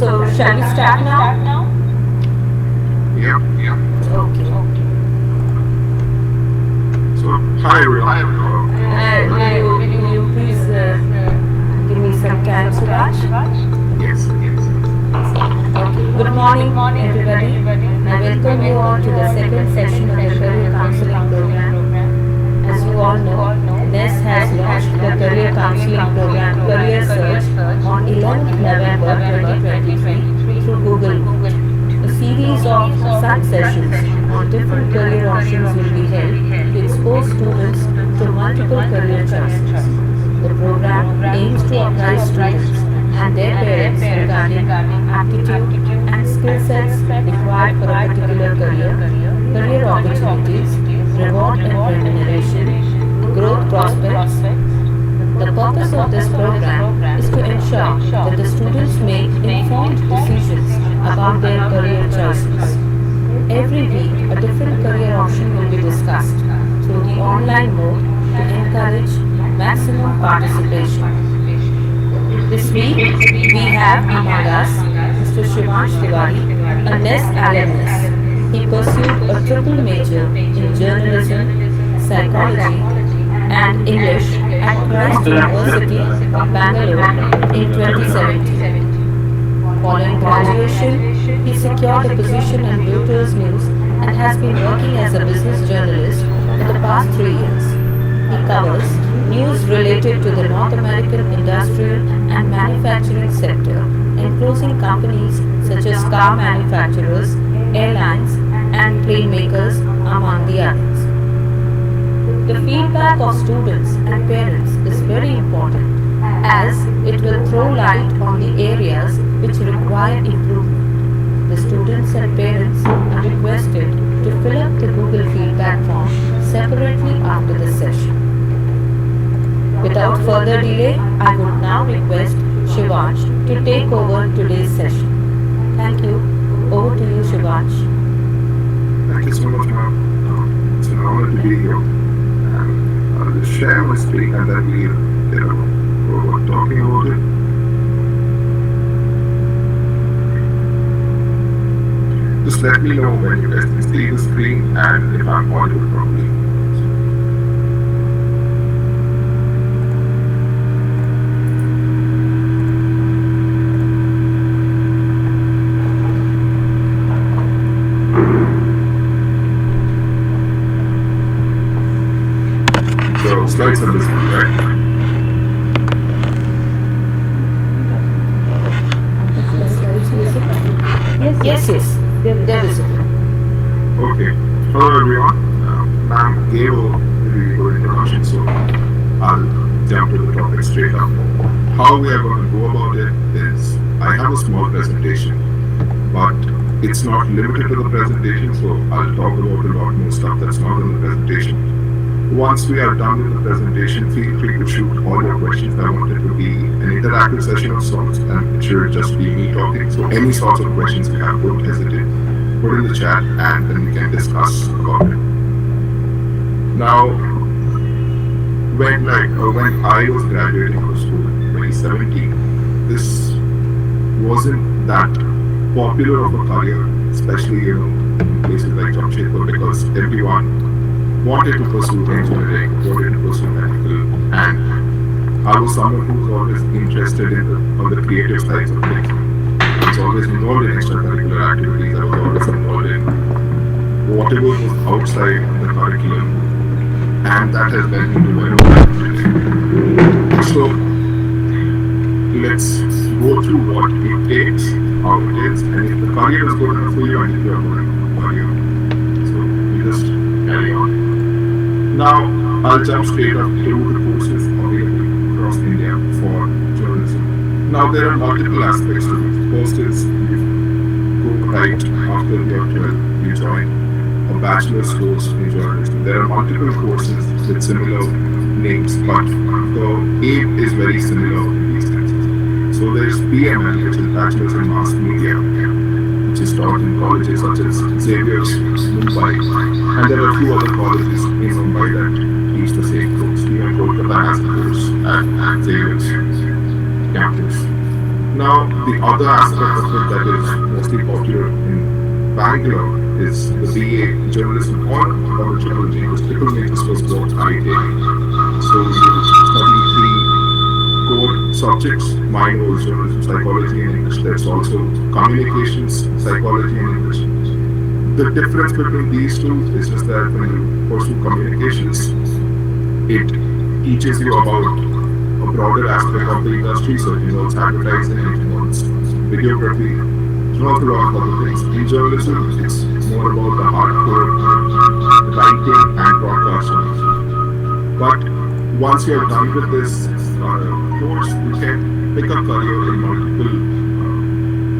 So, shall we start now? Yeah, yeah. Okay. So, hi everyone. Will you please give me some time, Suraj? Yes, yes. Okay. Good morning, everybody. I welcome you all to the second session of the Career Counseling Program. As you all know, NHES has launched the Career Counseling Program Career Search on 11th November 2023 through Google Meet. A series of such sessions on different career options will be held to expose students to multiple career choices. The program aims to apprise students and their parents regarding aptitude and skill sets required for a particular career, career opportunities, reward and remuneration, growth prospects. The purpose of this program is to ensure that the students make informed decisions about their career choices. Every week, a different career option will be discussed through the online mode to encourage maximum participation. This week, we have among us Mr. Shivansh Tiwari, a NES alumnus. He pursued a triple major in journalism, psychology, and English at Christ University, Bangalore in 2017. Following graduation, he secured a position in Reuters News and has been working as a business journalist for the past 3 years. He covers news related to the North American industrial and manufacturing sector, enclosing companies such as car manufacturers, airlines, and plane makers, among the others. The feedback of students and parents is very important as it will throw light on the areas which require improvement. The students and parents are requested to fill up the Google feedback form separately after the session. Without further delay, I would now request Shivansh to take over today's session. Thank you. Over to you, Shivansh. Thank you so much, ma'am. It's an honor to be here. And I'll just share my screen and then we'll get over talking about it. Just let me know when you guys can see the screen and if I'm audible properly. So slides on this one, right? Yes, they're visible. Okay. Hello everyone. Ma'am gave a really good introduction, so I'll jump to the topic straight up. How we are going to go about it is I have a small presentation, but it's not limited to the presentation, so I'll talk about a lot more stuff that's not in the presentation. Once we are done with the presentation, feel free to shoot all your questions. I want it to be an interactive session of sorts, and it should just be me talking. So any sorts of questions you have, don't hesitate. Put in the chat, and then we can discuss about it. Now, when I was graduating from school in 2017, this wasn't that popular of a career, especially in places like Jamshedpur, because everyone wanted to pursue engineering, wanted to pursue medical, and I was someone who was always interested on the creative sides of things. I was always involved in extracurricular activities. I was always involved in whatever was outside the curriculum, and that has led me to where I am. So let's go through what it takes, how it is, and if the career is good enough for you, and if you are good enough for career. So we just carry on. Now, I'll jump straight up to the courses available across India for journalism. Now, there are multiple aspects to it. First is you go right after your 12, you join a bachelor's course in journalism. There are multiple courses with similar names, but the aim is very similar in these things. So there is BML, which is Bachelor's in Mass Media, which is taught in colleges such as Xavier's, Mumbai, and there are a few other colleges in Mumbai that teach the same course. Even Kolkata has a course at Xavier's campus. Now, the other aspect of it that is mostly popular in Bangalore is the BA journalism or the triple majors. Triple majors was what I did. So you study three core subjects. Mine was journalism, psychology, and English. There's also communications, psychology, and English. The difference between these two is just that when you pursue communications, it teaches you about a broader aspect of the industry. So it involves advertising, it involves videography, it involves a lot of other things. In journalism, it's more about the hardcore writing and broadcasting. But once you're done with this course, you can pick a career in multiple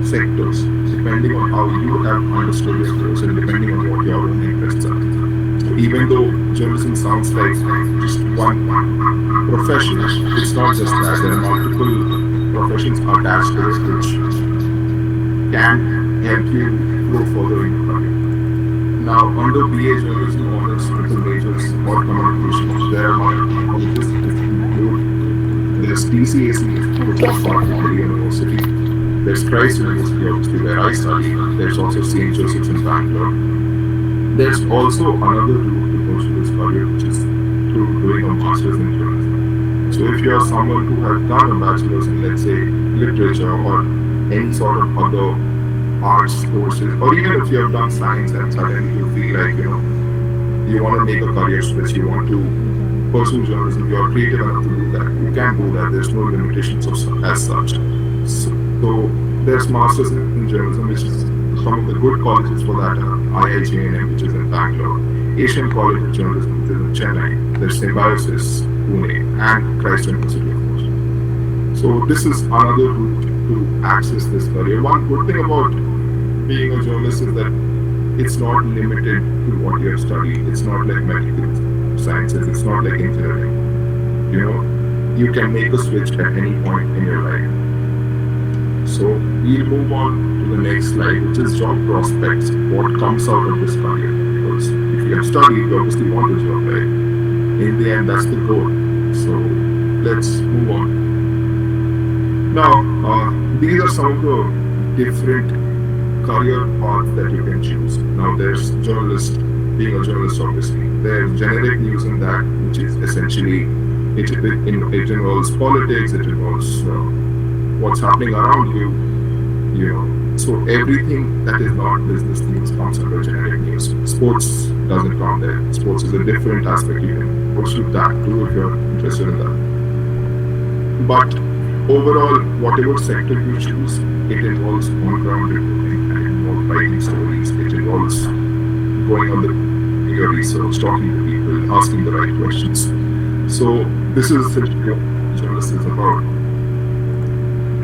sectors, depending on how you have understood your course and depending on what your own interests are. So even though journalism sounds like just one profession, it's not just that. There are multiple professions attached to it which can help you grow further in your career. Now, under BA journalism, honors, triple majors, or communications, there are multiple colleges that include there's TCAC, which is part of the university. There's Christ University, obviously, where I study. There's also St. Joseph's in Bangalore. There's also another route to pursue this career, which is through doing a master's in journalism. So if you're someone who has done a bachelor's in, let's say, literature or any sort of other arts courses, or even if you have done science and suddenly you feel like, you want to make a career switch, you want to pursue journalism, you're creative enough to do that, you can do that. There's no limitations as such. So there's masters in journalism, which is some of the good colleges for that are IIJNM, which is in Bangalore, Asian College of Journalism, which is in Chennai, there's Symbiosis, Pune, and Christ University, of course. So this is another route to access this career. One good thing about being a journalist is that it's not limited to what you have studied. It's not like medical sciences, it's not like engineering. You can make a switch at any point in your life. So we'll move on to the next slide, which is job prospects. What comes out of this career? Because if you have studied, you obviously want a job, right? In the end, that's the goal. So let's move on. Now, these are some of the different career paths that you can choose. Now, there's journalist, being a journalist, obviously. There's generic news in that, which is essentially, it involves politics, it involves what's happening around you, So everything that is not business news comes under generic news. Sports doesn't come there. Sports is a different aspect. You can pursue that too if you're interested in that. But overall, whatever sector you choose, it involves on-ground reporting, it involves writing stories, it involves going on your research, talking to people, asking the right questions. So this is essentially what journalism is about.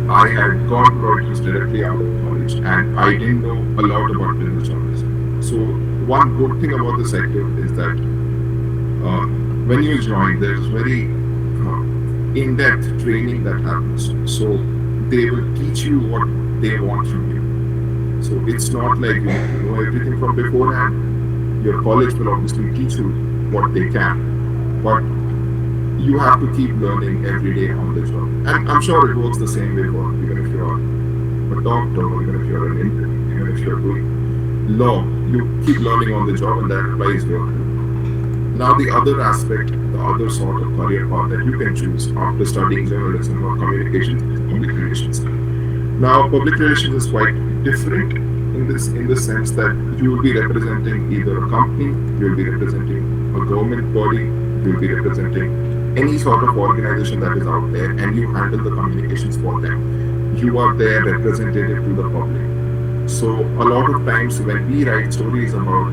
I had gone to broadcast directly out of college and I didn't know a lot about business journalism. So one good thing about the sector is that when you join, there's very in-depth training that happens. So they will teach you what they want from you. So it's not like you know everything from beforehand. Your college will obviously teach you what they can, but you have to keep learning every day on the job. And I'm sure it works the same way for even if you're a doctor, or even if you're an intern, even if you're doing law, you keep learning on the job and that applies here. Now the other aspect, the other sort of career path that you can choose after studying journalism or communications is public relations. Now public relations is quite different in the sense that you will be representing either a company, you will be representing a government body, you will be representing any sort of organization that is out there, and you handle the communications for them. You are their representative to the public. So a lot of times when we write stories about,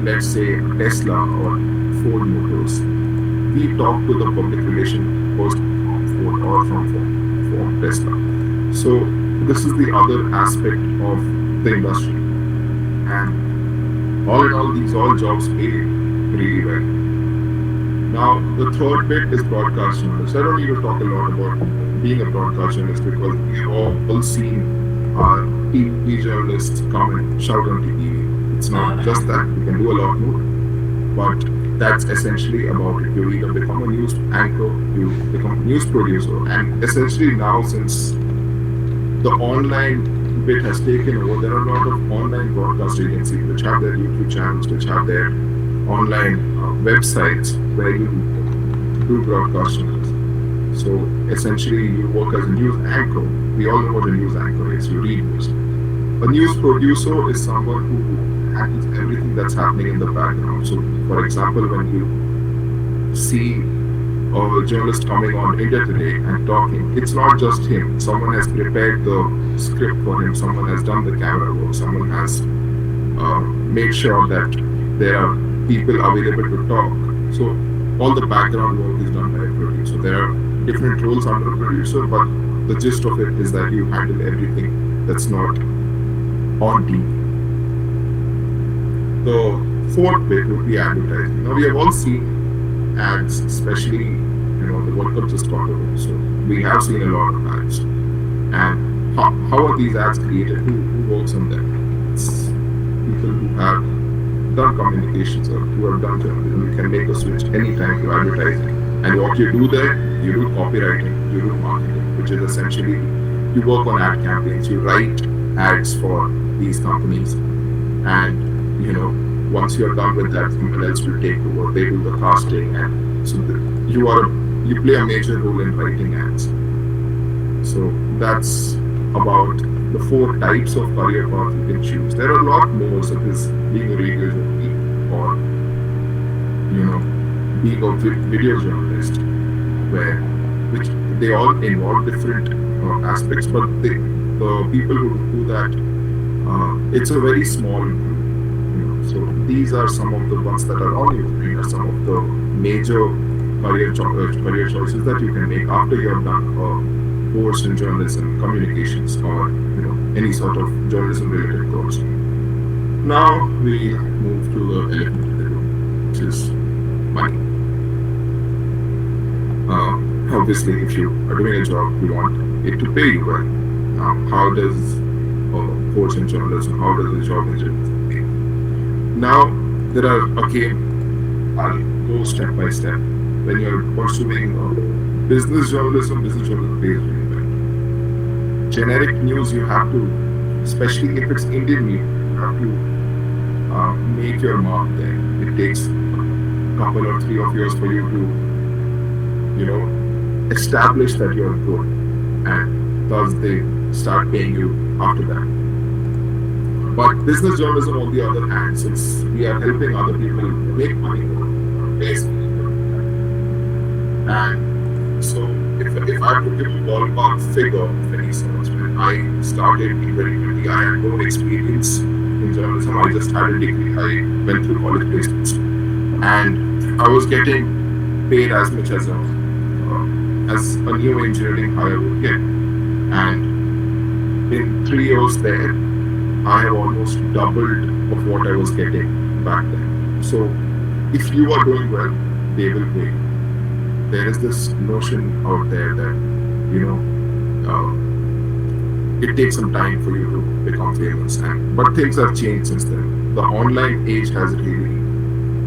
let's say, Tesla or Ford Motors, we talk to the public relation person from Ford or from Tesla. So this is the other aspect of the industry. And all in all, these all jobs pay really well. Now, the third bit is broadcast journalists. I don't need to talk a lot about being a broadcast journalist because we've all seen our TV journalists come and shout on TV. It's not just that, you can do a lot more, but that's essentially about it. You either become a news anchor, you become a news producer, and essentially now since the online bit has taken over. There are a lot of online broadcast agencies which have their YouTube channels, which have their online websites where you do broadcast journalism. So essentially, you work as a news anchor. We all know what a news anchor is. You read news. A news producer is someone who handles everything that's happening in the background. So, for example, when you see a journalist coming on India Today and talking, it's not just him. Someone has prepared the script for him. Someone has done the camera work. Someone has made sure that there are people available to talk. So all the background work is done by a producer. There are different roles under a producer, but the gist of it is that you handle everything that's not on TV. The fourth bit would be advertising. Now we have all seen ads, especially the World Cup just got over. So we have seen a lot of ads. And how are these ads created? Who works on them? It's people who have done communications or who have done journalism. You can make a switch anytime to advertising. And what you do there, you do copywriting, you do marketing, which is essentially you work on ad campaigns, you write ads for these companies, and once you're done with that, someone else will take over. They do the casting, and so you play a major role in writing ads. So that's about the 4 types of career path you can choose. There are a lot more, such as being a radio journalist or being a video journalist, which they all involve different aspects, but the people who do that, it's a very small group. So these are some of the ones that are on your screen, are some of the major career choices that you can make after you have done a course in journalism, communications, or any sort of journalism related course. Now we move to the elephant in the room, which is money. Obviously, if you are doing a job, you want it to pay you well. Now, how does a course in journalism, how does a job in journalism pay? Now, there are, I'll go step by step. When you're pursuing business journalism pays really well. Generic news, you have to, especially if it's Indian news, you have to make your mark there. It takes a couple or 3 of years for you to, establish that you're good, and thus they start paying you after that. But business journalism, on the other hand, since we are helping other people make money, and so if I have to give a ballpark figure of any sort, when I started in 2020, I had no experience in journalism. I just had a degree. I went through college placements, and I was getting paid as much as a new engineering hire would get. And in 3 years there, I have almost doubled of what I was getting back then. So if you are doing well, they will pay. There is this notion out there that, it takes some time for you to become famous. But things have changed since then. The online age has really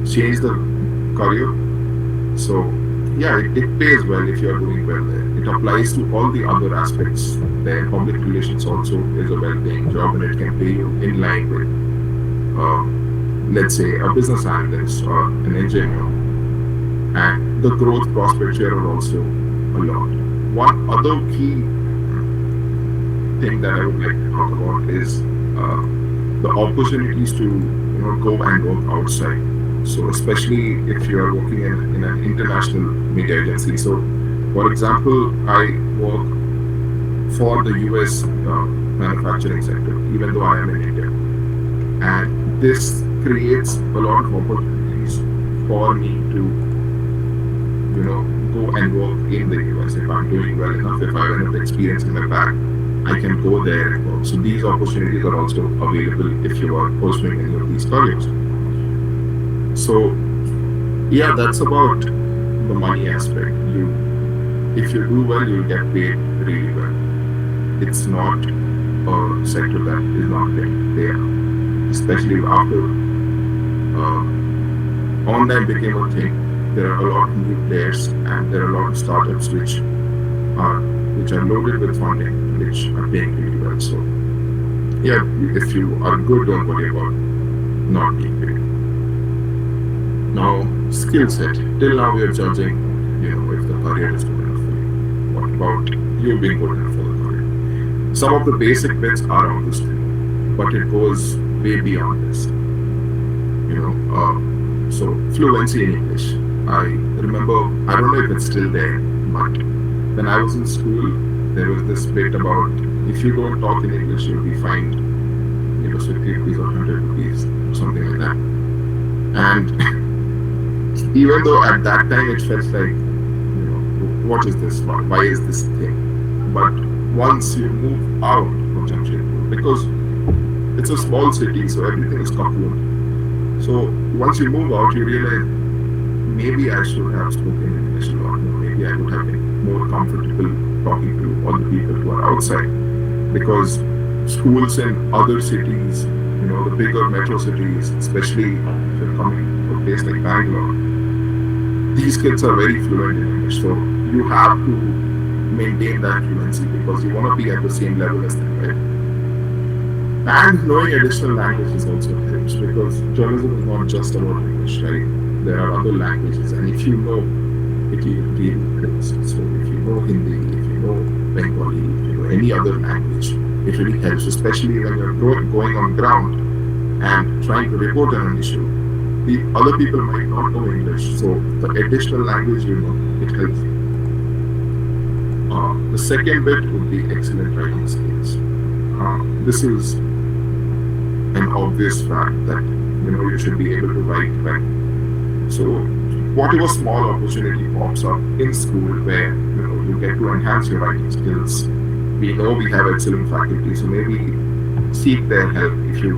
changed the career. So yeah, it pays well if you are doing well there. It applies to all the other aspects there. Public relations also is a well-paying job, and it can pay you in line with, let's say, a business analyst or an engineer. And the growth prospects here are also a lot. One other key thing that I would like to talk about is the opportunities to go and work outside. So especially if you are working in an international media agency. So for example, I work for the US manufacturing sector, even though I am in India. And this creates a lot of opportunities for me to go and work in the US. If I'm doing well enough, if I have enough experience in my bag, I can go there and work. So these opportunities are also available if you are pursuing any of these careers. So yeah, that's about the money aspect. If you do well, you'll get paid really well. It's not a sector that is not there, especially after online became a thing. There are a lot of new players, and there are a lot of startups which are loaded with funding, which are paying really that. So yeah, if you are good, don't worry about not being great. Now, skill set. Till now we are judging, if the career is good enough for you. What about you being good enough for the career? Some of the basic bits are obviously, but it goes way beyond this. So fluency in English. I remember, I don't know if it's still there, but when I was in school, there was this bit about if you don't talk in English, you'll be fined, 50 rupees or 100 rupees, or something like that. And even though at that time it felt like, what is this? Why is this thing? But once you move out of Jamshedpur, because it's a small city, so everything is coupled. So once you move out, you realize maybe I should have spoken English a lot more. Maybe I would have been more comfortable talking to all the people who are outside. Because schools in other cities, the bigger metro cities, especially if you're coming to a place like Bangalore, these kids are very fluent in English. So you have to maintain that fluency because you want to be at the same level as them, right? And knowing additional languages also helps because journalism is not just about English, right? There are other languages, and if you know it, really helps. So if you know Hindi, if you know Bengali, if you know any other language, it really helps, especially when you're going on ground and trying to report on an issue. The other people might not know English, so the additional language it helps you. The second bit would be excellent writing skills. This is an obvious fact that you should be able to write well. So whatever small opportunity pops up in school where you get to enhance your writing skills, we know we have excellent faculty, so maybe seek their help if you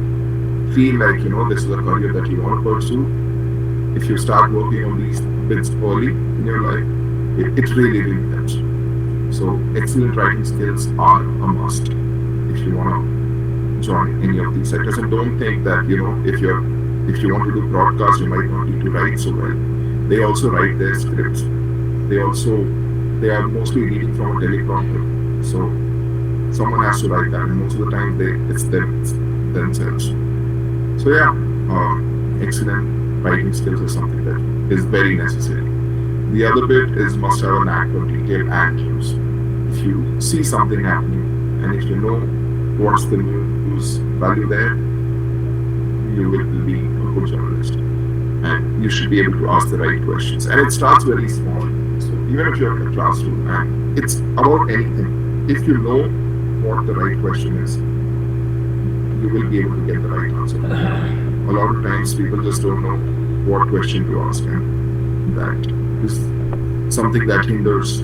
feel like this is a career that you want to pursue. If you start working on these bits early in your life, it really helps. So excellent writing skills are a must if you want to join any of these sectors. And don't think that if you want to do broadcast, you might not need to write so well. They also write their scripts. They are mostly reading from a teleprompter. So someone has to write that, and most of the time it's themselves. So yeah, excellent writing skills is something that is very necessary. The other bit is must have a knack for detail and news. If you see something happening and if you know what's the news value there, you will be a good journalist. And you should be able to ask the right questions. And it starts very small. So even if you're in a classroom, and it's about anything. If you know what the right question is, you will be able to get the right answer. A lot of times people just don't know what question to ask, and that is something that hinders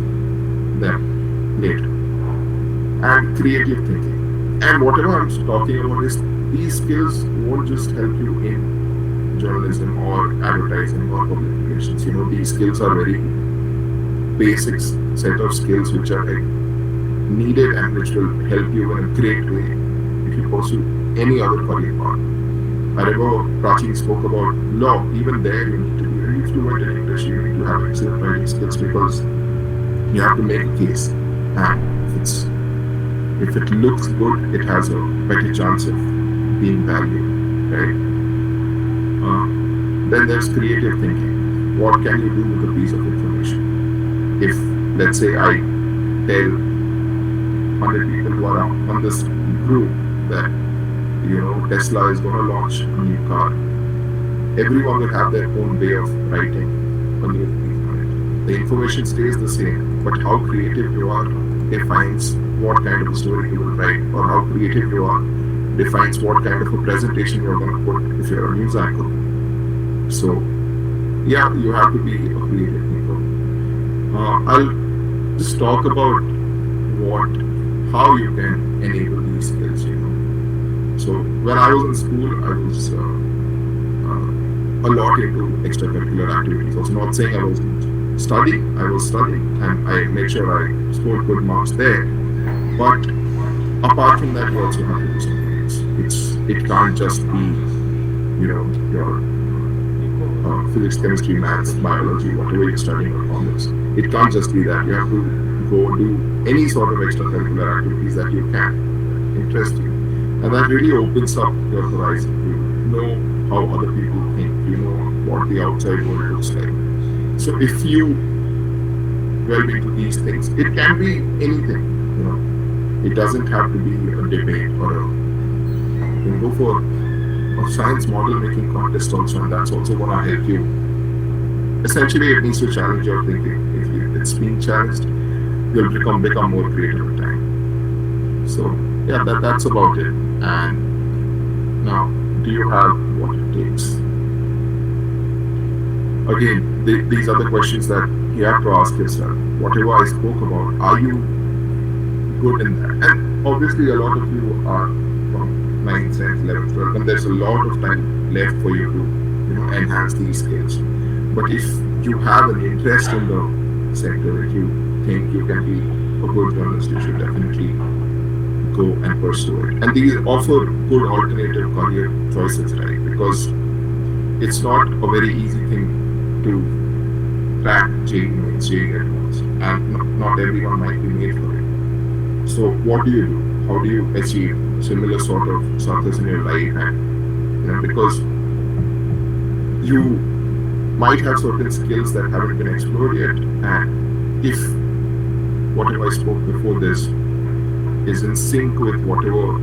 them later. And creative thinking. And whatever I'm talking about is these skills won't just help you in journalism or advertising or public relations. These skills are very basic set of skills which are needed and which will help you in a great way if you pursue any other career path. I remember Prachi spoke about law. Even there, you need to be really fluent in English. You need to have excellent writing skills because you have to make a case. And if it looks good, it has a better chance of being valued, right? Then there's creative thinking. What can you do with a piece of information? If, let's say, I tell 100 people who are on this group that Tesla is going to launch a new car, everyone will have their own way of writing a new piece on it. The information stays the same, but how creative you are defines what kind of a story you will write, or how creative you are defines what kind of a presentation you're going to put if you're a news anchor. So yeah, you have to be a creative thinker. I'll just talk about how you can enable these skills. So when I was in school, I was a lot into extracurricular activities. I was not saying I was studying, and I made sure I scored good marks there. But apart from that, you also have to do something else. It can't just be, your physics, chemistry, maths, biology, whatever you're studying or commerce. It can't just be that. You have to go do any sort of extracurricular activities that you can. interest you. And that really opens up your horizon. You know how other people think, you know what the outside world looks like. So if you delve into these things, it can be anything, you know. It doesn't have to be a debate or a, you can go for a science model making contest also, and that's also going to help you. Essentially, it needs to challenge your thinking. If it's being challenged, you'll become more creative with time. So yeah, that's about it. And now, do you have what it takes? Again, these are the questions that you have to ask yourself. Whatever I spoke about, are you good in that? And obviously, a lot of you are from 9th, 10th, 11th, 12th, and there's a lot of time left for you to, enhance these skills. But if you have an interest in the sector, if you think you can be a good journalist, you should definitely go and pursue it. And these offer good alternative career choices, right? Because it's not a very easy thing to crack JEE mains, JEE advanced, and not everyone might be made for it. So what do you do? How do you achieve similar sort of success in your life? And because you might have certain skills that haven't been explored yet, and if whatever I spoke before this is in sync with whatever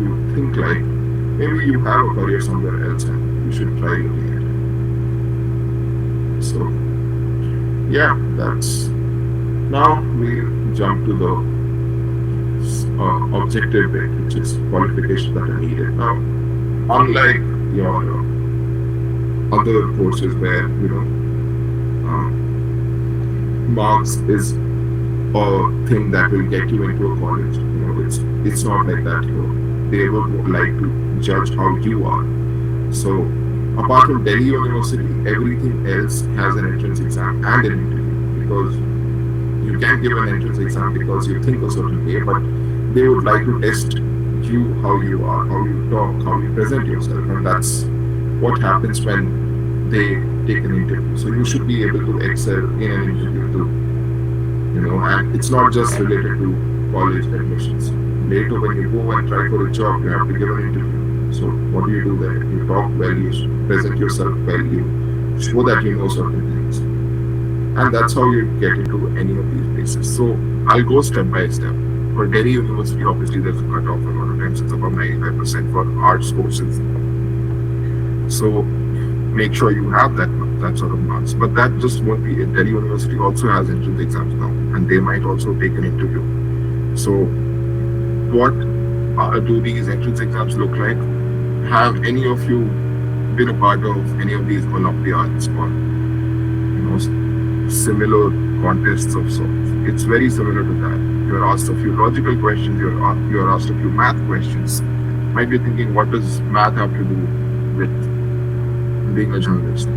you think like, maybe you have a career somewhere else and you should try looking at it. So yeah, that's, now we'll jump to the objective bit, which is qualifications that are needed. Now, unlike your other courses where marks is a thing that will get you into a college, it's not like that. They would like to judge how you are. So apart from Delhi University, everything else has an entrance exam and an interview, because you can give an entrance exam because you think a certain way, but they would like to test you, how you are, how you talk, how you present yourself, and that's what happens when they take an interview. So you should be able to excel in an interview too, and it's not just related to college admissions. Later when you go and try for a job, you have to give an interview. So what do you do there? You talk well, you present yourself well, you show that you know certain things, and that's how you get into any of these places. So I'll go step by step. For Delhi University, obviously there's a cutoff. A lot of times it's about 95% for arts courses. So make sure you have that sort of marks. But that just won't be it. Delhi University also has entrance exams now, and they might also take an interview. So what do these entrance exams look like? Have any of you been a part of any of these Olympiads or similar contests of sorts? It's very similar to that. You're asked a few logical questions, you're asked a few math questions. Might be thinking, what does math have to do with being a journalist?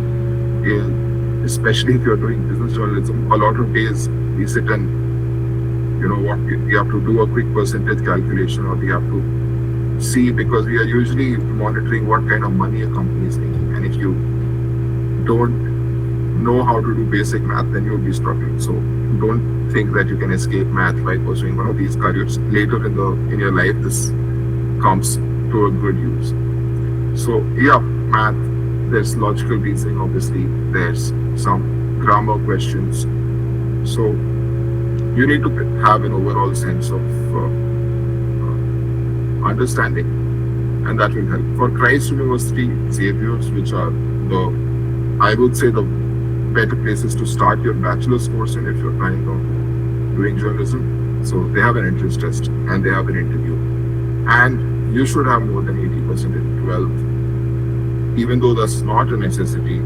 Especially if you're doing business journalism, a lot of days we sit and you have to do a quick percentage calculation, or we have to see, because we are usually monitoring what kind of money a company is making, and if you don't know how to do basic math, then you'll be struggling. So don't think that you can escape math by pursuing one of these careers. Later in your life, this comes to a good use. So yeah, math, there's logical reasoning, obviously, there's some grammar questions. So you need to have an overall sense of understanding, and that will help. For Christ University, Xavier's, which are I would say the better places to start your bachelor's course in if you're planning on doing journalism. So they have an entrance test and they have an interview, and you should have more than 80% in 12th, even though that's not a necessity,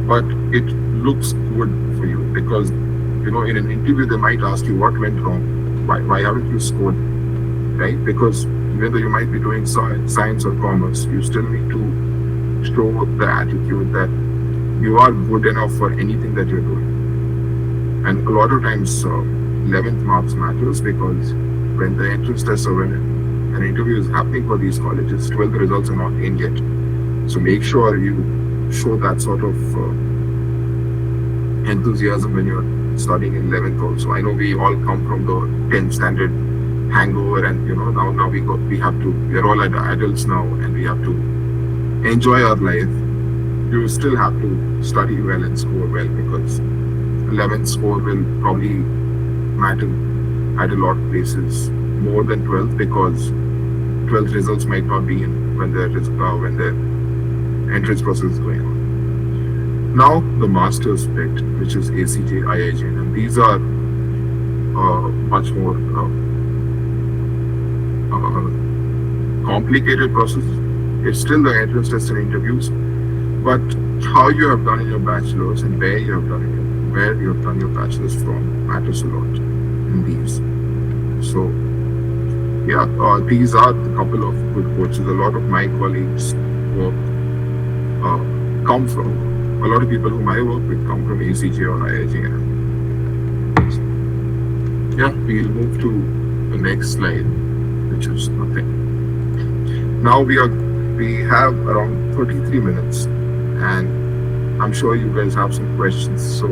but it looks good for you, because in an interview they might ask you what went wrong, why haven't you scored, right? Because even though you might be doing science or commerce, you still need to show the attitude that you are good enough for anything that you're doing. And a lot of times 11th marks matters, because when the entrance test or when an interview is happening for these colleges, 12th results are not in yet. So make sure you show that sort of enthusiasm when you're studying in 11th also. I know we all come from the 10th standard hangover, and now we have to, we are all adults now, and we have to enjoy our life. You still have to study well and score well, because 11th score will probably matter at a lot of places more than 12th, because 12th results might not be in when the entrance process is going on. Now the master's bit, which is ACJ, IIJ, and these are much more complicated process. It's still the entrance test and interviews, but how you have done in your bachelor's and where you have done your bachelor's from matters a lot in these. So yeah, these are a couple of good coaches. A lot of my colleagues work come from. A lot of people whom I work with come from ACJ or IIJ. Yeah, we'll move to the next slide, which is nothing. Now we have around 33 minutes, and I'm sure you guys have some questions. So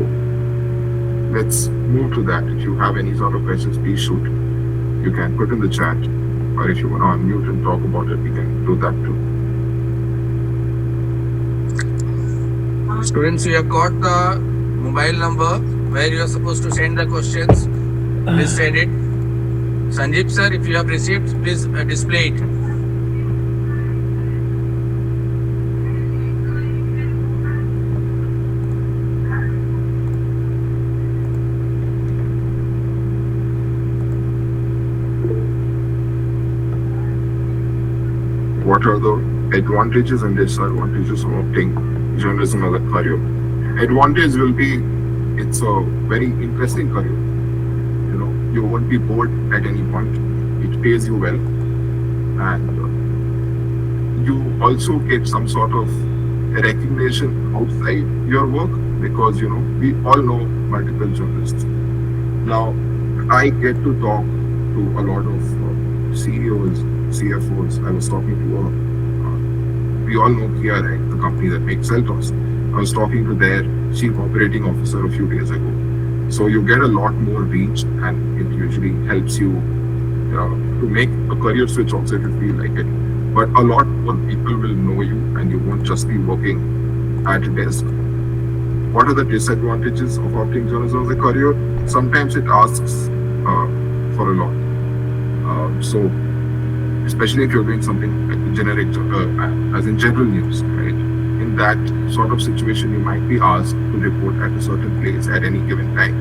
let's move to that. If you have any sort of questions, please shoot. You can put in the chat, or if you want to unmute and talk about it, we can do that too. Students, you have got the mobile number where you are supposed to send the questions. Please send it. Sanjeev sir, if you have received, please display it. What are the advantages and disadvantages of opting journalism as a career? Advantage will be, it's a very interesting career. You won't be bored at any point. It pays you well, and you also get some sort of recognition outside your work, because we all know multiple journalists. Now I get to talk to a lot of CEOs, CFOs. I was talking to we all know KRI, the company that makes Celtos. I was talking to their chief operating officer a few days ago. So you get a lot more reach, and it usually helps you to make a career switch also if you feel like it. But a lot more people will know you, and you won't just be working at a desk. What are the disadvantages of opting journalism as a career? Sometimes it asks for a lot. So especially if you're doing something like generic, as in general news, right? In that sort of situation, you might be asked to report at a certain place at any given time.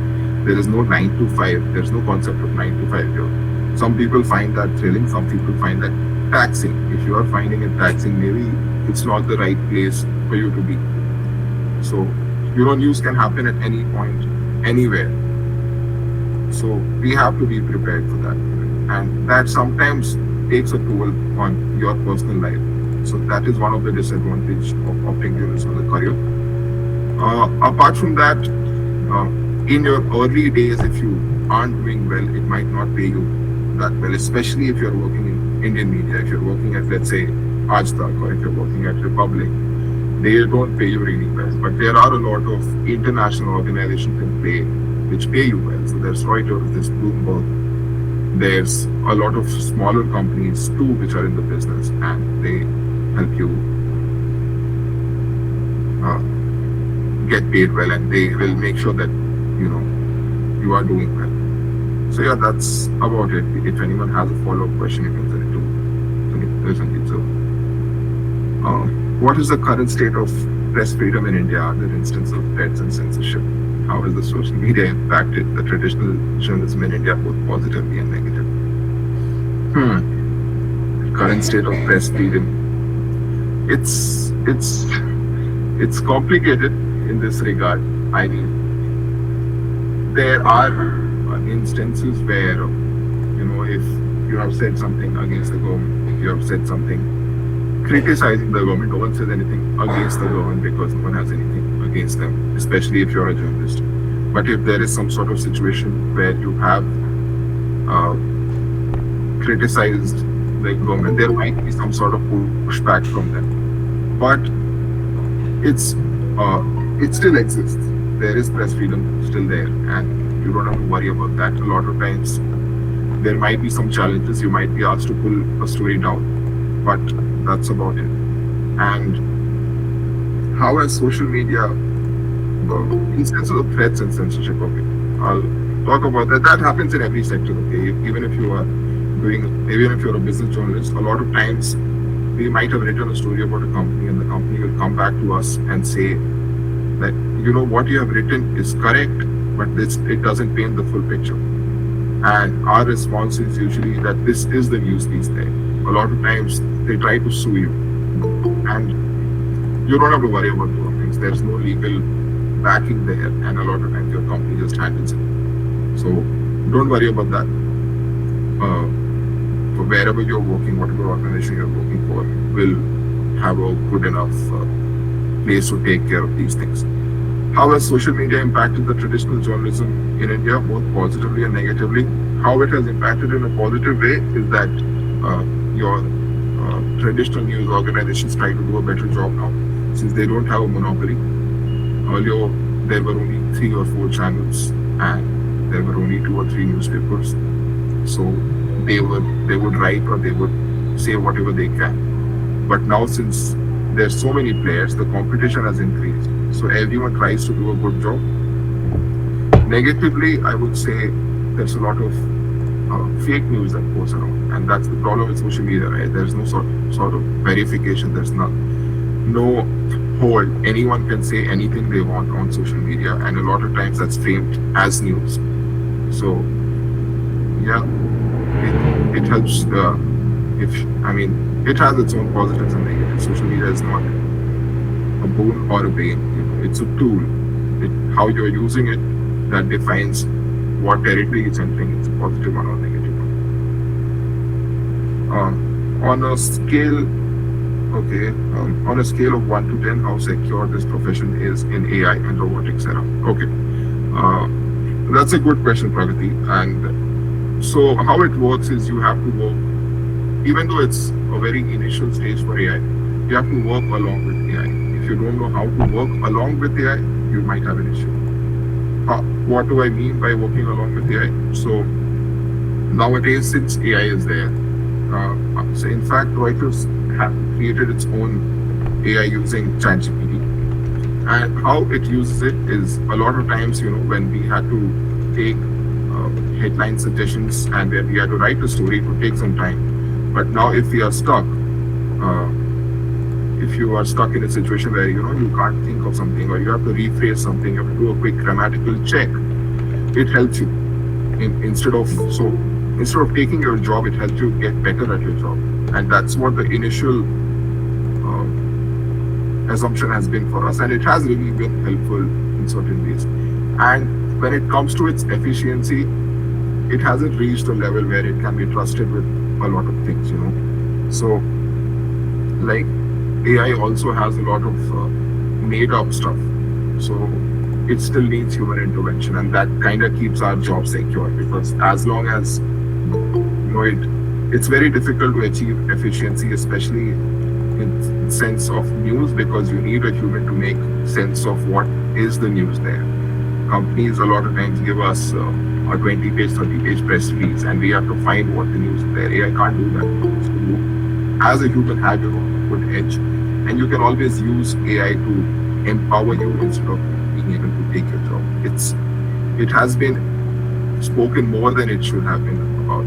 There is no 9 to 5. There's no concept of 9 to 5 here. Some people find that thrilling. Some people find that taxing. If you are finding it taxing, maybe it's not the right place for you to be. So, news can happen at any point, anywhere. So we have to be prepared for that. And that sometimes takes a toll on your personal life. So that is one of the disadvantages of opting journalism as a career. Apart from that, in your early days, if you aren't doing well, it might not pay you that well, especially if you're working in Indian media. If you're working at, let's say, Aaj Tak, or if you're working at Republic, they don't pay you really well. But there are a lot of international organizations in play which pay you well. So there's Reuters, there's Bloomberg, there's a lot of smaller companies too which are in the business, and they help you get paid well, and they will make sure that you are doing well. So yeah, that's about it. If anyone has a follow-up question, you can send it to Sanjeev. So what is the current state of press freedom in India? Are there instances of threats and censorship? How has the social media impacted the traditional journalism in India, both positively and negative? Current state of press freedom. It's complicated in this regard. I mean, there are instances where, if you have said something against the government, if you have said something criticizing the government, no one says anything against the government because no one has anything against them, especially if you're a journalist. But if there is some sort of situation where you have criticized the government, there might be some sort of pushback from them. But it still exists. There is press freedom still there, and you don't have to worry about that. A lot of times There might be some challenges. You might be asked to pull a story down, but that's about it. And how has social media instances of threats and censorship? Okay, I'll talk about that. That happens in every sector. Okay, even if you're a business journalist, a lot of times we might have written a story about a company, and the company will come back to us and say that what you have written is correct, but it doesn't paint the full picture. And our response is usually that this is the news these days. A lot of times they try to sue you, and you don't have to worry about those things. There's no legal backing there, and a lot of times your company just handles it. So don't worry about that. For wherever you're working, whatever organization you're working for, will have a good enough place to take care of these things. How has social media impacted the traditional journalism in India, both positively and negatively? How it has impacted in a positive way is that your traditional news organizations try to do a better job now, since they don't have a monopoly. Earlier, there were only 3 or 4 channels, and there were only 2 or 3 newspapers. So they would write, or they would say whatever they can. But now, since there's so many players, the competition has increased. So everyone tries to do a good job. Negatively, I would say there's a lot of fake news that goes around, and that's the problem with social media. Right? There's no sort of verification. There's no hold. Anyone can say anything they want on social media, and a lot of times that's framed as news. So yeah, it helps. It has its own positives and negatives. Social media is not a boon or a bane. It's a tool. How you're using it, that defines what territory it's entering. It's a positive one or negative one. On a scale of 1 to 10, how secure this profession is in AI and robotics era? Okay, that's a good question, Pragati. And so how it works is you have to work, even though it's a very initial stage for AI, you have to work along with AI. If you don't know how to work along with AI, you might have an issue. What do I mean by working along with AI? So nowadays, since AI is there, so in fact, Reuters have created its own AI using ChatGPT. And how it uses it is, a lot of times, when we had to take headline suggestions and where we had to write a story, it would take some time. But now if we are stuck, if you are stuck in a situation where you can't think of something, or you have to rephrase something, you have to do a quick grammatical check, it helps you. Instead of taking your job, it helps you get better at your job. And that's what the initial assumption has been for us, and it has really been helpful in certain ways. And when it comes to its efficiency, it hasn't reached a level where it can be trusted with a lot of things, So, like, AI also has a lot of made up stuff. So it still needs human intervention, and that kind of keeps our job secure, because as long as it's very difficult to achieve efficiency, especially in sense of news, because you need a human to make sense of what is the news there. Companies a lot of times give us a 20-page, 30-page press release, and we have to find what the news is there. AI can't do that. So you, as a human, have your own good edge, and you can always use AI to empower you instead of being able to take your job. It has been spoken more than it should have been about.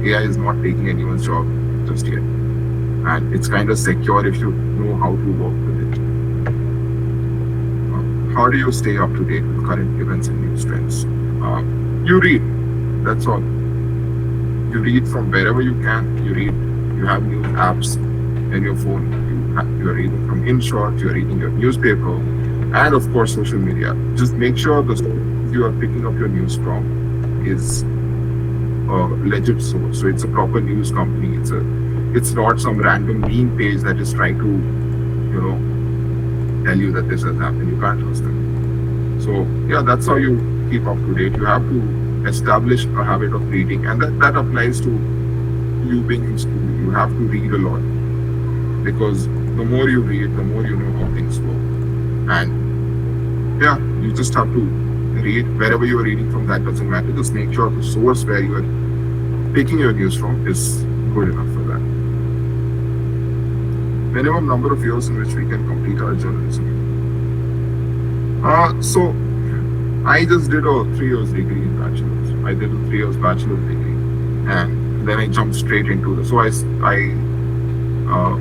AI is not taking anyone's job just yet, and it's kind of secure if you know how to work with it. How do you stay up to date with current events and news trends? You read. That's all. You read from wherever you can. You have news apps in your phone. You're reading from InShort. You're reading your newspaper, and of course social media. Just make sure the source you are picking up your news from is a legit source. So it's a proper news company. It's not some random meme page that is trying to, tell you that this has happened. You can't trust them. So yeah, that's how you keep up to date. You have to establish a habit of reading, and that applies to you being in school. You have to read a lot, because the more you read, the more you know how things work. And yeah, you just have to read wherever you are reading from. That doesn't matter. Just make sure the source where you are taking your news from is good enough for that. Minimum number of years in which we can complete our journalism. So I just did a 3 years degree in bachelor's. I did a 3 years bachelor's degree, and then I jumped straight into the. So I uh,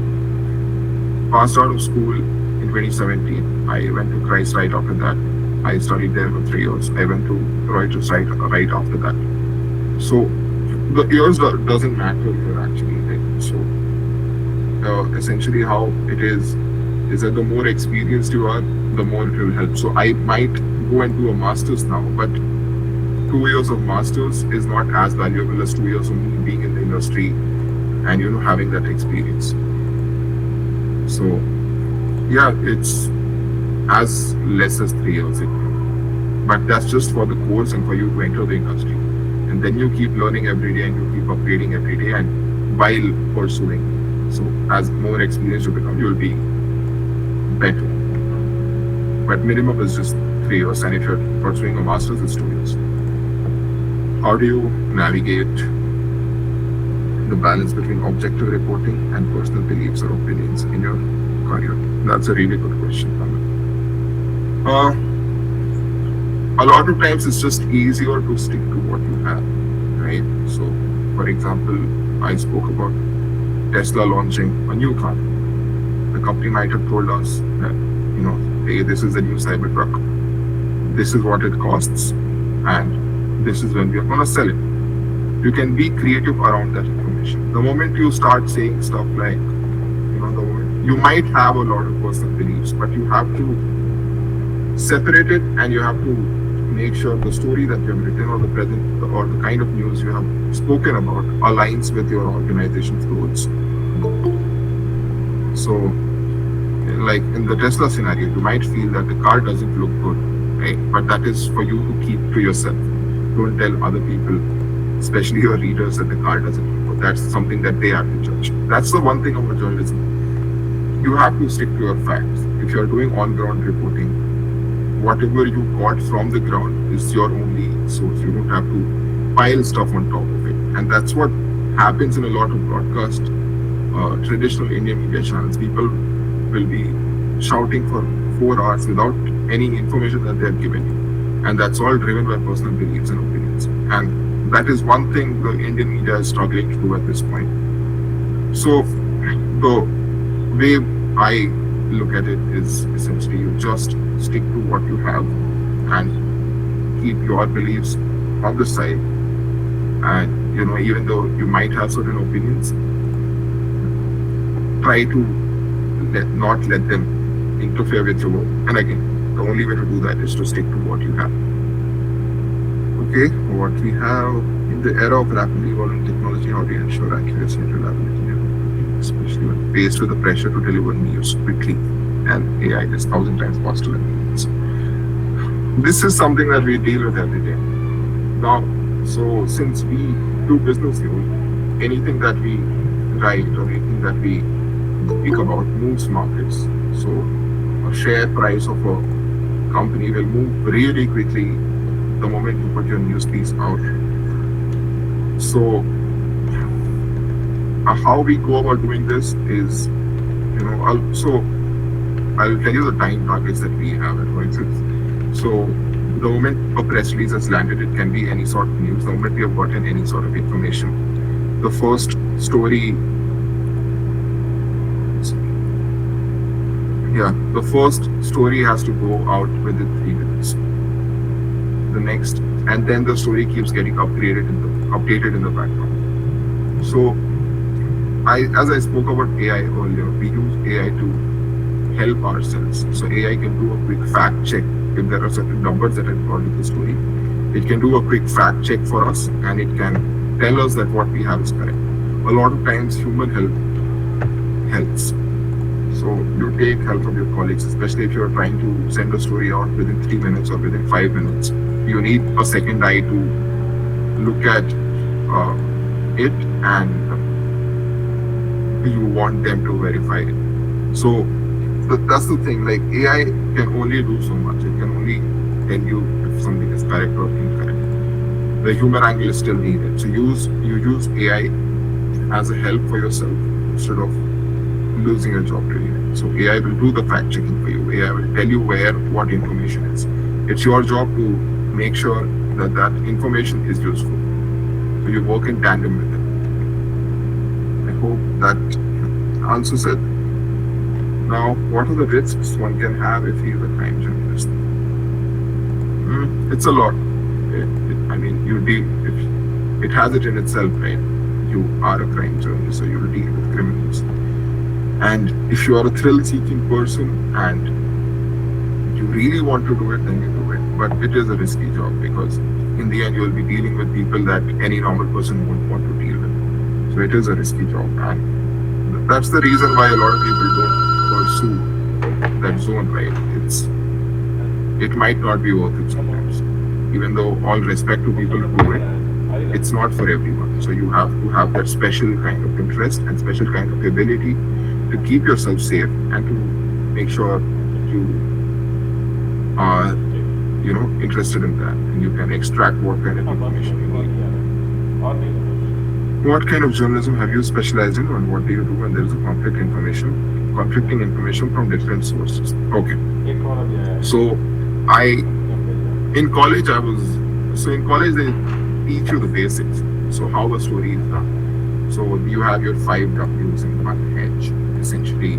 passed out of school in 2017. I went to Christ right after that. I studied there for 3 years. I went to Reuters right after that. So the years doesn't matter here actually. Right? So essentially how it is that the more experienced you are, the more it will help. So I might go and do a master's now, but 2 years of master's is not as valuable as 2 years of me being in the industry and having that experience. So yeah, it's as less as 3 years, but that's just for the course and for you to enter the industry, and then you keep learning every day and you keep upgrading every day and while pursuing. So as more experienced you become, you'll be better. But minimum is just 3 years, and if you're pursuing a master's, it's 2 years. How do you navigate the balance between objective reporting and personal beliefs or opinions in your career? That's a really good question. A lot of times it's just easier to stick to what you have, right? So, for example, I spoke about Tesla launching a new car. The company might have told us that, hey, this is the new Cybertruck. This is what it costs, and this is when we are going to sell it. You can be creative around that information. The moment you start saying stuff like, you might have a lot of personal beliefs, but you have to separate it, and you have to make sure the story that you have written or the present or the kind of news you have spoken about aligns with your organization's goals. So, like in the Tesla scenario, you might feel that the car doesn't look good, right? But that is for you to keep to yourself. Don't tell other people, especially your readers, that the car doesn't look good. That's something that they have to judge. That's the one thing about journalism. You have to stick to your facts. If you're doing on-ground reporting, whatever you got from the ground is your only source. You don't have to pile stuff on top of it. And that's what happens in a lot of broadcast, traditional Indian media channels. People will be shouting for 4 hours without any information that they have given you. And that's all driven by personal beliefs and opinions. And that is one thing the Indian media is struggling to do at this point. So the way I look at it is essentially you just stick to what you have and keep your beliefs on the side. And even though you might have certain opinions, try to not let them interfere with your work. And again, the only way to do that is to stick to what you have. Okay, what we have in the era of rapidly evolving technology, how do you ensure accuracy and reliability in your reporting, especially when faced with the pressure to deliver news quickly and AI is 1,000 times faster than humans? This is something that we deal with every day. Now, so since we do business here, anything that we write or anything that we speak about moves markets. So a share price of a company will move really quickly the moment you put your news piece out. So how we go about doing this is, I'll tell you the time targets that we have at Reuters. So the moment a press release has landed, it can be any sort of news. The moment we have gotten any sort of information, the first story has to go out within 3 minutes. The next, and then the story keeps getting updated in the background. So, as I spoke about AI earlier, we use AI to help ourselves. So AI can do a quick fact check if there are certain numbers that are involved with the story. It can do a quick fact check for us, and it can tell us that what we have is correct. A lot of times, human help helps. So you take help from your colleagues, especially if you're trying to send a story out within 3 minutes or within 5 minutes. You need a second eye to look at it, and you want them to verify it. So that's the thing. Like AI can only do so much. It can only tell you if something is correct or incorrect. the human angle is still needed. So you use AI as a help for yourself instead of losing your job to AI. So AI will do the fact checking for you. AI will tell you where what information is. It's your job to make sure that that information is useful. So you work in tandem with it. I hope that answers it. Now, what are the risks one can have if he is a crime journalist? It's a lot. I mean, you deal. It has it in itself, right? You are a crime journalist, so you will deal with criminals. And if you are a thrill-seeking person and you really want to do it, then you do it. But it is a risky job because in the end, you will be dealing with people that any normal person won't want to deal with. So it is a risky job, and that's the reason why a lot of people don't pursue that zone, right? It might not be worth it sometimes. Even though all respect to people who do it, it's not for everyone. So you have to have that special kind of interest and special kind of ability to keep yourself safe and to make sure you are, interested in that and you can extract what kind of information you need. What kind of journalism have you specialized in, and what do you do when there is a conflicting information from different sources? Okay. So in college they teach you the basics. So how a story is done. So you have your 5 W's in one H, essentially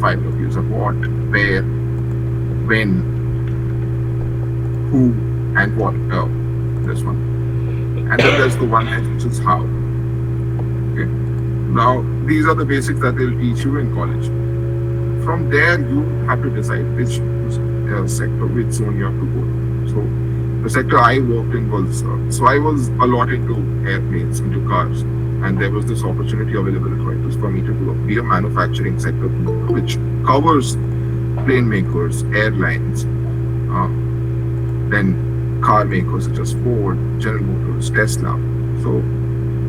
5 W's of what, where, when, who, and what. This one. And then there's the one H, which is how. Okay. Now these are the basics that they'll teach you in college. From there you have to decide which sector, which zone you have to go to. So the sector I worked in was, I was a lot into airplanes, into cars, and there was this opportunity available at Reuters for me to be a manufacturing sector which covers plane makers, airlines, then car makers such as Ford, General Motors, Tesla. So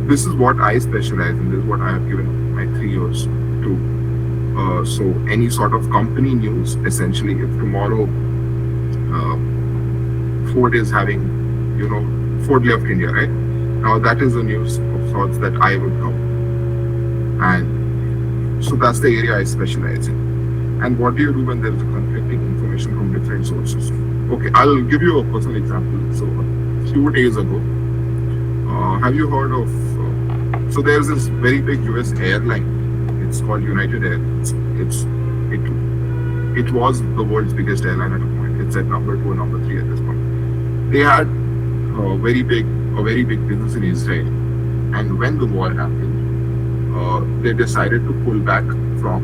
this is what I specialize in. This is what I have given my 3 years to. So any sort of company news, essentially, if tomorrow Ford is having, Ford left India, right? Now that is the news of sorts that I would cover. And so that's the area I specialize in. And what do you do when there is a conflicting information from different sources? Okay, I'll give you a personal example. So a few days ago, have you heard of, so there's this very big US airline. It's called United Airlines. It was the world's biggest airline at a point. It's at number 2 or number 3 at this point. They had a very big business in Israel, and when the war happened, they decided to pull back from.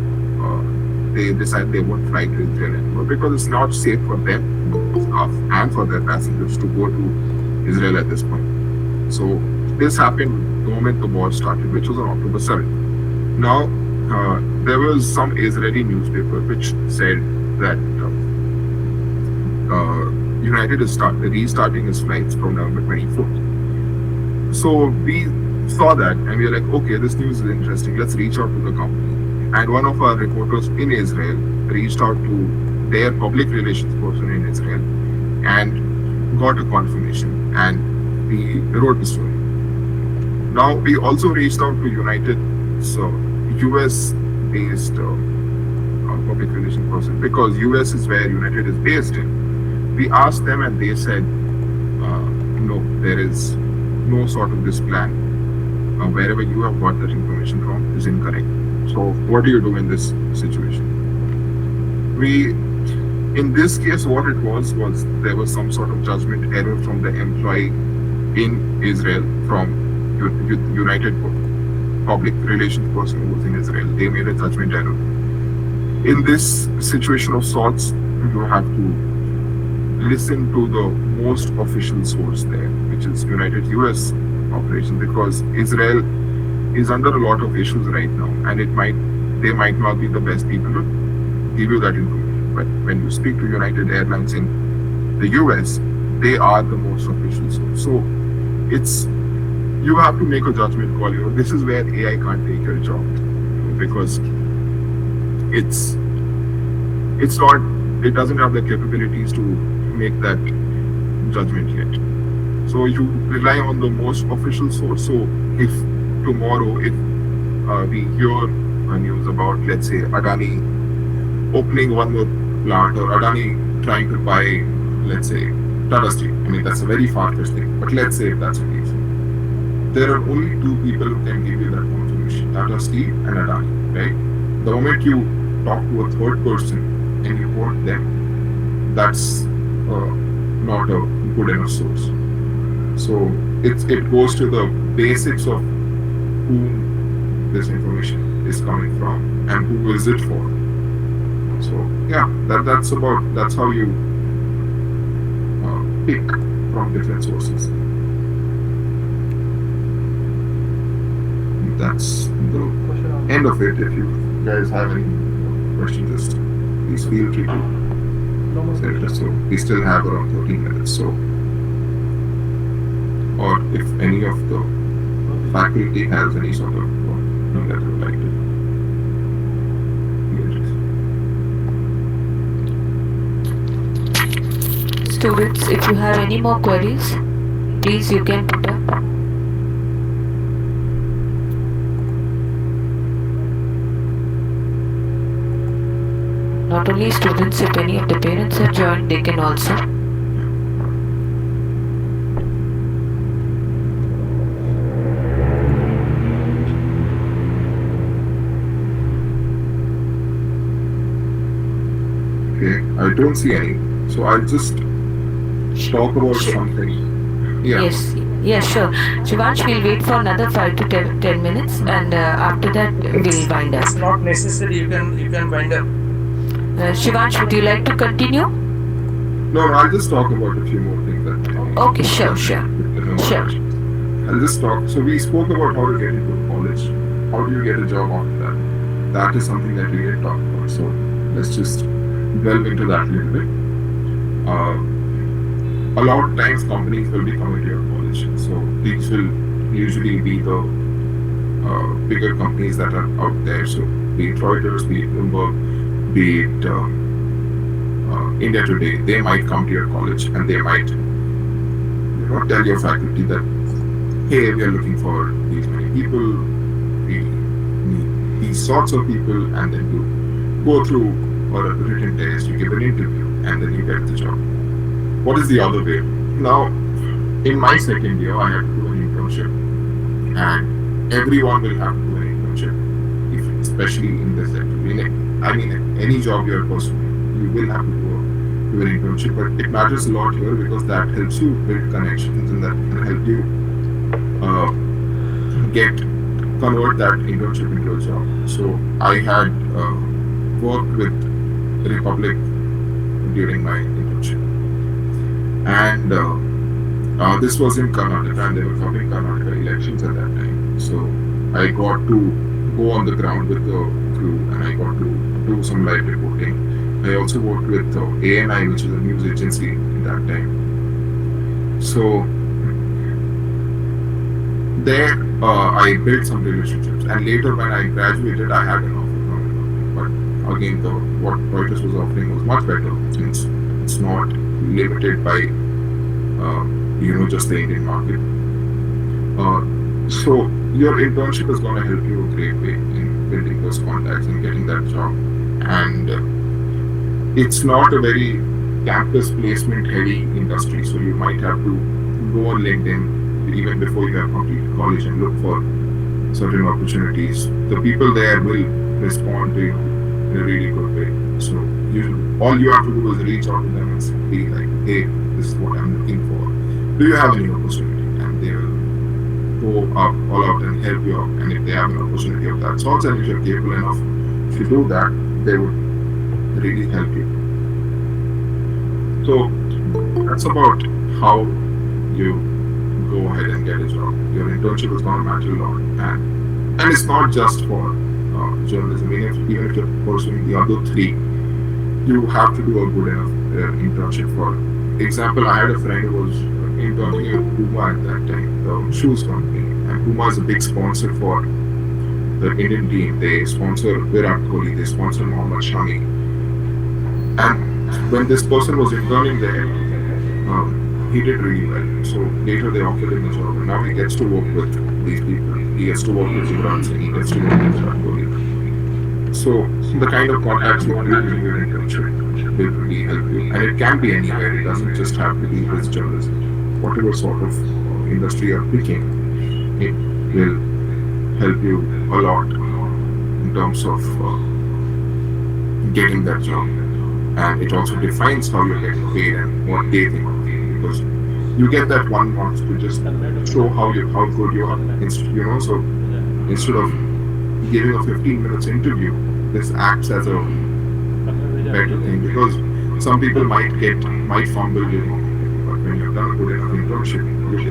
They decided they won't fly to Israel anymore because it's not safe for them and for their passengers to go to Israel at this point. So this happened the moment the war started, which was on October 7th. Now, there was some Israeli newspaper which said that United is restarting its flights from November 24th. So we saw that and we were like, okay, this news is interesting. Let's reach out to the company. And one of our reporters in Israel reached out to their public relations person in Israel and got a confirmation. And we wrote the story. Now, we also reached out to United, so US-based public relations person, because US is where United is based in. We asked them and they said, no, there is no sort of this plan. Wherever you have got that information from is incorrect. So what do you do in this situation? In this case, what it was there was some sort of judgment error from the employee in Israel from United public relations person who was in Israel. They made a judgment error. In this situation of sorts, you have to listen to the most official source there, which is United US operation, because Israel is under a lot of issues right now, and they might not be the best people to give you that information. But when you speak to United Airlines in the US, they are the most official source. So you have to make a judgment call. This is where AI can't take your job, because it doesn't have the capabilities to make that judgment yet. So you rely on the most official source. So if tomorrow, if we hear news about, let's say, Adani opening one more plant or Adani trying to buy, let's say, Tata Steel. I mean, that's a very far-fetched thing, but let's say if that's the case. There are only two people who can give you that confirmation, Tata Steel and Adani, right? The moment you talk to a third person and you quote them, that's not a good enough source. So it goes to the basics of whom this information is coming from and who is it for. So yeah, that's how you pick from different sources. That's the end of it. If you guys have any questions, just please feel free to say it. So we still have around 13 minutes. So, or if any of the faculty has any sort of thing that you would like to hear. Students, if you have any more queries, please you can put up. Not only students, if any of the parents have joined, they can also. Okay, I don't see any. So I'll just talk about something. Yeah. Yes, sure. Shivansh, we'll wait for another 5 to 10 minutes, and after that we'll wind up. It's not necessary. You can wind up. Shivansh, would you like to continue? No, I'll just talk about a few more things. Okay, sure. I'll just talk. So we spoke about how to get into college. How do you get a job after that? That is something that we didn't talk about. So let's just delve into that a little bit. A lot of times companies will be coming to your college. So these will usually be the bigger companies that are out there. So be it Reuters, be it Bloomberg, be it India Today, they might come to your college and they might tell your faculty that, hey, we are looking for these many people, we need these sorts of people, and then you go through a written test, you give an interview, and then you get the job. What is the other way? Now, in my second year, I had to do an internship, and everyone will have to do an internship, especially in this sector. I mean, any job you are pursuing, you will have to do an internship, but it matters a lot here because that helps you build connections and that can help you convert that internship into a job. So I had worked with Republic during my internship, and this was in Karnataka, and they were covering Karnataka elections at that time. So I got to go on the ground with the crew, and I got to do some live reporting. I also worked with ANI, which is a news agency at that time. So there I built some relationships, and later when I graduated, I had an offer from it. But again, what Reuters was offering was much better since it's not limited by just the Indian market. So your internship is going to help you a great way in building those contacts and getting that job. And it's not a very campus placement heavy industry, so you might have to go on LinkedIn even before you have completed college and look for certain opportunities. The people there will respond to you in a really good way. So all you have to do is reach out to them and say, like, hey, this is what I'm looking for. Do you have any opportunity? And they will go up all out and help you out. And if they have an opportunity of that sort, and if you're capable enough to do that, they would really help you. So that's about how you go ahead and get a job. Your internship is going to matter a lot, and it's not just for journalism. Even if you're pursuing the other three, you have to do a good enough internship. For example, I had a friend who was interning at Puma at that time, the shoes company, and Puma is a big sponsor for the Indian team. They sponsor Virat Kohli, they sponsor Mohammad Shami. And when this person was interning there, he did really well. So later they offered him a job, and now he gets to work with these people. He gets to work with Yuvraj Singh. He gets to work with Virat Kohli. So the kind of contacts you create during your internship will really help you, and it can be anywhere. It doesn't just have to be this journalism. Whatever sort of industry you're picking, it will help you a lot in terms of getting that job, and it also defines how you're getting paid and what they think of you, because you get that 1 month to just show how good you are. So instead of giving a 15 minutes interview, this acts as a better thing, because some people might fumble during the interview, but when you've done a good enough internship,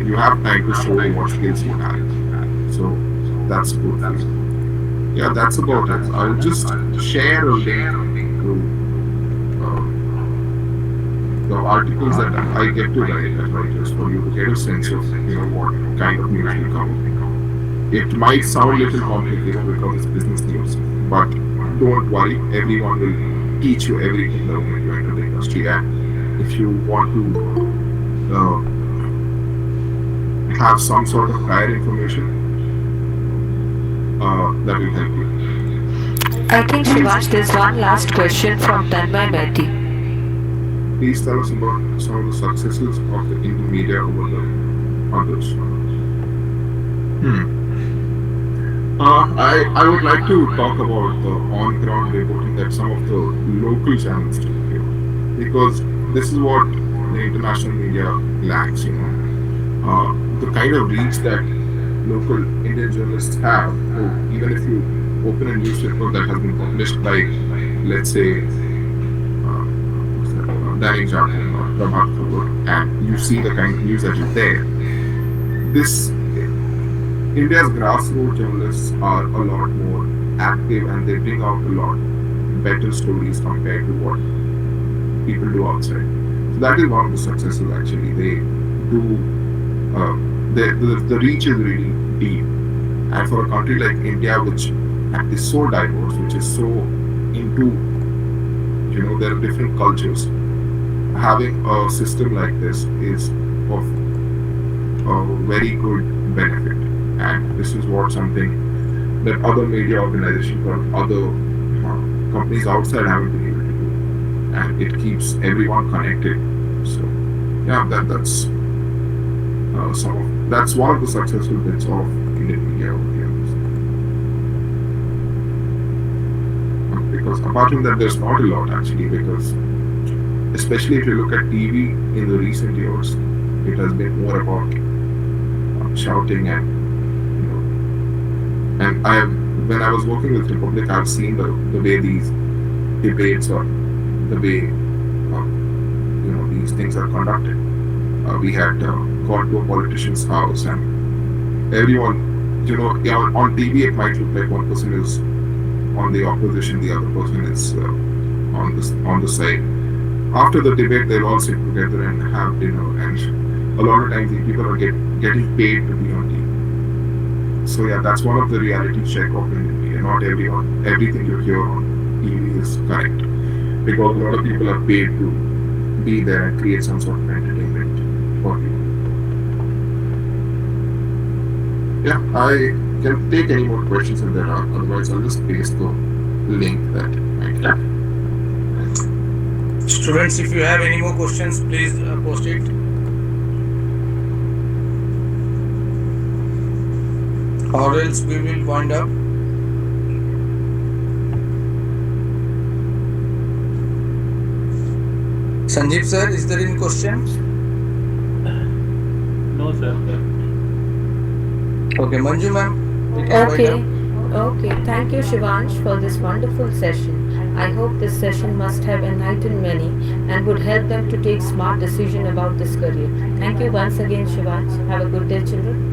you have time to show what skills you have. So that's good. Yeah, that's about it. I'll just share a link to the articles that I get to write at Reuters for you to get a sense of what kind of news will come. It might sound a little complicated because it's business news, but don't worry, everyone will teach you everything the moment you enter the industry. And if you want to have some sort of prior information, that will help you. I think Shivansh, there's one last question from Tanmay Mehti. Please tell us about some of the successes of the Indian media over the others. I would like to talk about the on-ground reporting that some of the local channels do here, because this is what the international media lacks. The kind of reach that local Indian journalists have. So even if you open a newspaper that has been published by, let's say, Dainik Jagran or Prabhat Khabur, and you see the kind of news that is there, India's grassroots journalists are a lot more active, and they bring out a lot better stories compared to what people do outside. So that is one of the successes actually. They do, the reach is really deep. And for a country like India, which is so diverse, which is so into, there are different cultures, having a system like this is of a very good benefit. And this is something that other media organizations or other companies outside haven't been able to do, and it keeps everyone connected. So yeah, that's that's one of the successful bits of Indian media over the years. Because apart from that, there's not a lot actually, because especially if you look at TV in the recent years, it has been more about shouting and when I was working with Republic, I've seen the way these debates or the way these things are conducted. We had gone to a politician's house, and everyone, on TV it might look like one person is on the opposition, the other person is on the side. After the debate, they'll all sit together and have dinner, and a lot of times these people are getting paid to be on TV. So yeah, that's one of the reality check of Indian media. Not everything you hear on TV is correct, because a lot of people are paid to be there and create some sort of entertainment for you. Yeah, I can take any more questions if there are. Otherwise, I'll just paste the link that I have. Students, if you have any more questions, please post it. Or else we will wind up. Sanjeev sir, is there any question? No, sir. Okay, Manju ma'am. we can wind up. Okay. Thank you, Shivansh, for this wonderful session. I hope this session must have enlightened many and would help them to take smart decision about this career. Thank you once again, Shivansh. Have a good day, children.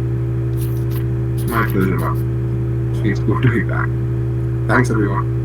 My pleasure, ma'am. It's good to be back. Thanks, everyone.